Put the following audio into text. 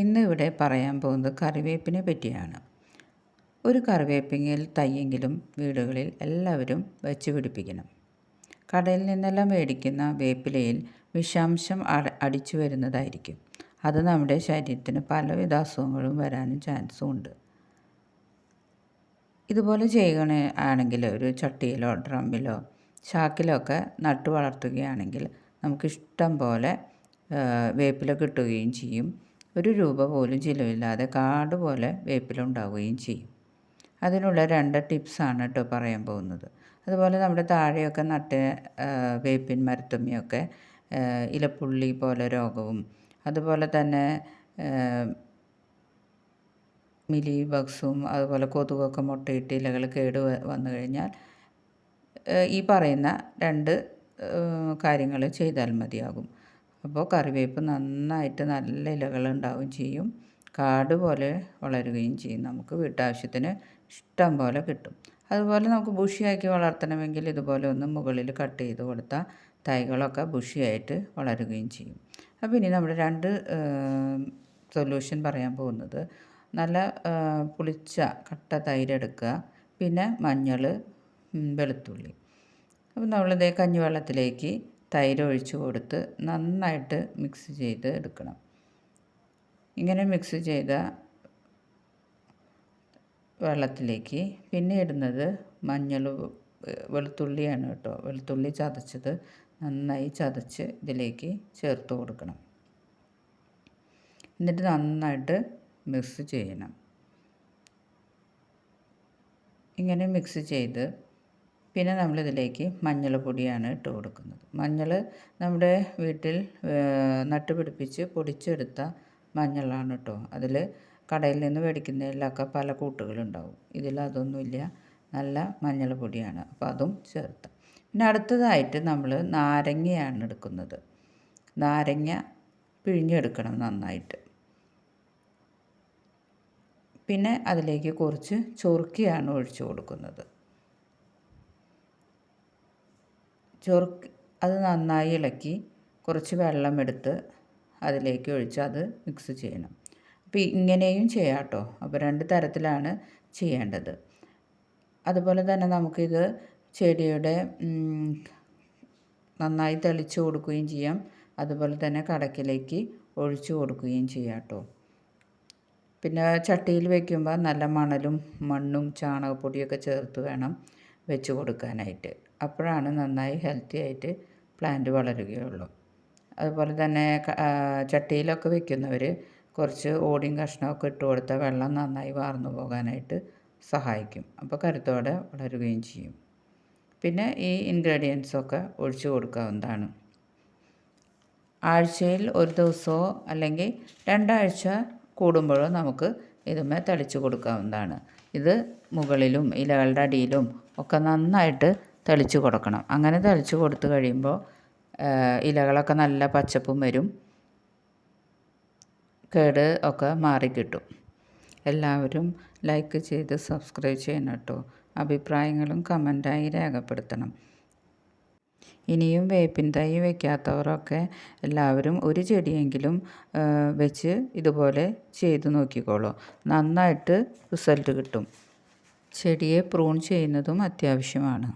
ഇന്ന് ഇവിടെ പറയാൻ പോകുന്നത് കറിവേപ്പിനെ പറ്റിയാണ്. ഒരു കറിവേപ്പിങ്ങയിൽ തൈയെങ്കിലും വീടുകളിൽ എല്ലാവരും വെച്ച് പിടിപ്പിക്കണം. കടയിൽ നിന്നെല്ലാം മേടിക്കുന്ന വേപ്പിലയിൽ വിഷാംശം അടിച്ചു വരുന്നതായിരിക്കും. അത് നമ്മുടെ ശരീരത്തിന് പലവിധ അസുഖങ്ങളും വരാനും ചാൻസും ഉണ്ട്. ഇതുപോലെ ആണെങ്കിൽ ഒരു ചട്ടിയിലോ ഡ്രമ്മിലോ ചാക്കിലോ ഒക്കെ നട്ടു വളർത്തുകയാണെങ്കിൽ നമുക്കിഷ്ടം പോലെ വേപ്പില കിട്ടുകയും ചെയ്യും. ₹1 പോലും ചിലവില്ലാതെ കാട് പോലെ വേപ്പില ഉണ്ടാവുകയും ചെയ്യും. അതിനുള്ള 2 ടിപ്സാണ് കേട്ടോ പറയാൻ പോകുന്നത്. അതുപോലെ നമ്മുടെ താഴെയൊക്കെ നട്ട് വേപ്പിൻ മരത്തുമ്മയൊക്കെ ഇലപ്പുള്ളി പോലെ രോഗവും അതുപോലെ തന്നെ മിലി ബഗ്സും അതുപോലെ കൊതുകൊക്കെ മുട്ടയിട്ട് ഇലകൾ കേട് വന്നു കഴിഞ്ഞാൽ ഈ പറയുന്ന 2 കാര്യങ്ങൾ ചെയ്താൽ മതിയാകും. അപ്പോൾ കറിവേപ്പ് നന്നായിട്ട് നല്ല ഇലകൾ ഉണ്ടാവുകയും ചെയ്യും, കാട് പോലെ വളരുകയും ചെയ്യും. നമുക്ക് വീട്ടാവശ്യത്തിന് ഇഷ്ടം പോലെ കിട്ടും. അതുപോലെ നമുക്ക് ബുഷിയാക്കി വളർത്തണമെങ്കിൽ ഇതുപോലെ ഒന്ന് മുകളിൽ കട്ട് ചെയ്ത് കൊടുത്താൽ തൈകളൊക്കെ ബുഷിയായിട്ട് വളരുകയും ചെയ്യും. അപ്പോൾ ഇനി നമ്മുടെ 2 സൊല്യൂഷൻ പറയാൻ പോകുന്നത്, നല്ല പുളിച്ച കട്ട തൈരെടുക്കുക, പിന്നെ മഞ്ഞൾ, വെളുത്തുള്ളി. അപ്പോൾ നമ്മളിതേ കഞ്ഞിവെള്ളത്തിലേക്ക് തൈര് ഒഴിച്ച് കൊടുത്ത് നന്നായിട്ട് മിക്സ് ചെയ്ത് എടുക്കണം. ഇങ്ങനെ മിക്സ് ചെയ്ത വെള്ളത്തിലേക്ക് പിന്നെ ഇടുന്നത് മഞ്ഞൾ, വെളുത്തുള്ളിയാണ് കേട്ടോ. വെളുത്തുള്ളി ചതച്ചത് നന്നായി ചതച്ച് ഇതിലേക്ക് ചേർത്ത് കൊടുക്കണം. എന്നിട്ട് നന്നായിട്ട് മിക്സ് ചെയ്യണം. ഇങ്ങനെ മിക്സ് ചെയ്ത് പിന്നെ നമ്മളിതിലേക്ക് മഞ്ഞൾപ്പൊടിയാണ് ഇട്ട് കൊടുക്കുന്നത്. മഞ്ഞൾ നമ്മുടെ വീട്ടിൽ നട്ടുപിടിപ്പിച്ച് പൊടിച്ചെടുത്ത മഞ്ഞളാണ് കേട്ടോ. അതിൽ കടയിൽ നിന്ന് മേടിക്കുന്നതിലൊക്കെ പല കൂട്ടുകളുണ്ടാവും. ഇതിലതൊന്നുമില്ല, നല്ല മഞ്ഞൾപ്പൊടിയാണ്. അപ്പോൾ അതും ചേർത്ത് പിന്നെ അടുത്തതായിട്ട് നമ്മൾ നാരങ്ങയാണ് എടുക്കുന്നത്. നാരങ്ങ പിഴിഞ്ഞെടുക്കണം നന്നായിട്ട്. പിന്നെ അതിലേക്ക് കുറച്ച് ചൊറുക്കിയാണ് ഒഴിച്ചു കൊടുക്കുന്നത്. അത് നന്നായി ഇളക്കി കുറച്ച് വെള്ളമെടുത്ത് അതിലേക്ക് ഒഴിച്ച് അത് മിക്സ് ചെയ്യണം. അപ്പോൾ ഇങ്ങനെയും ചെയ്യാം കേട്ടോ. അപ്പോൾ 2 തരത്തിലാണ് ചെയ്യേണ്ടത്. അതുപോലെ തന്നെ നമുക്കിത് ചെടിയുടെ നന്നായി തെളിച്ച് കൊടുക്കുകയും ചെയ്യാം. അതുപോലെ തന്നെ കടക്കിലേക്ക് ഒഴിച്ചു കൊടുക്കുകയും ചെയ്യാം കേട്ടോ. പിന്നെ ചട്ടിയിൽ വയ്ക്കുമ്പോൾ നല്ല മണലും മണ്ണും ചാണകപ്പൊടിയൊക്കെ ചേർത്ത് വേണം വെച്ച് കൊടുക്കാനായിട്ട്. അപ്പോഴാണ് നന്നായി ഹെൽത്തി ആയിട്ട് പ്ലാന്റ് വളരുകയുള്ളൂ. അതുപോലെ തന്നെ ചട്ടിയിലൊക്കെ വെക്കുന്നവർ കുറച്ച് ഓടിയും കഷ്ണമൊക്കെ ഇട്ട് കൊടുത്താൽ വെള്ളം നന്നായി വാർന്നു പോകാനായിട്ട് സഹായിക്കും. അപ്പോൾ കരുത്തോടെ വളരുകയും ചെയ്യും. പിന്നെ ഈ ഇൻഗ്രീഡിയൻസൊക്കെ ഒഴിച്ചു കൊടുക്കാവുന്നതാണ്. ആഴ്ചയിൽ ഒരു ദിവസമോ അല്ലെങ്കിൽ 2 ആഴ്ച കൂടുമ്പോഴോ നമുക്ക് ഇതുമേ തെളിച്ച് കൊടുക്കാവുന്നതാണ്. ഇത് മുകളിലും ഇലകളുടെ അടിയിലും ഒക്കെ നന്നായിട്ട് തെളിച്ച് കൊടുക്കണം. അങ്ങനെ തെളിച്ച് കൊടുത്തു കഴിയുമ്പോൾ ഇലകളൊക്കെ നല്ല പച്ചപ്പും വരും, കേട് ഒക്കെ മാറിക്കിട്ടും. എല്ലാവരും ലൈക്ക് ചെയ്ത് സബ്സ്ക്രൈബ് ചെയ്യണം കേട്ടോ. അഭിപ്രായങ്ങളും കമൻറ്റായി രേഖപ്പെടുത്തണം. ഇനിയും വേപ്പിൻ തൈ വയ്ക്കാത്തവരൊക്കെ എല്ലാവരും ഒരു ചെടിയെങ്കിലും വെച്ച് ഇതുപോലെ ചെയ്ത് നോക്കിക്കോളൂ. നന്നായിട്ട് റിസൾട്ട് കിട്ടും. ചെടിയെ പ്രൂൺ ചെയ്യുന്നതും അത്യാവശ്യമാണ്.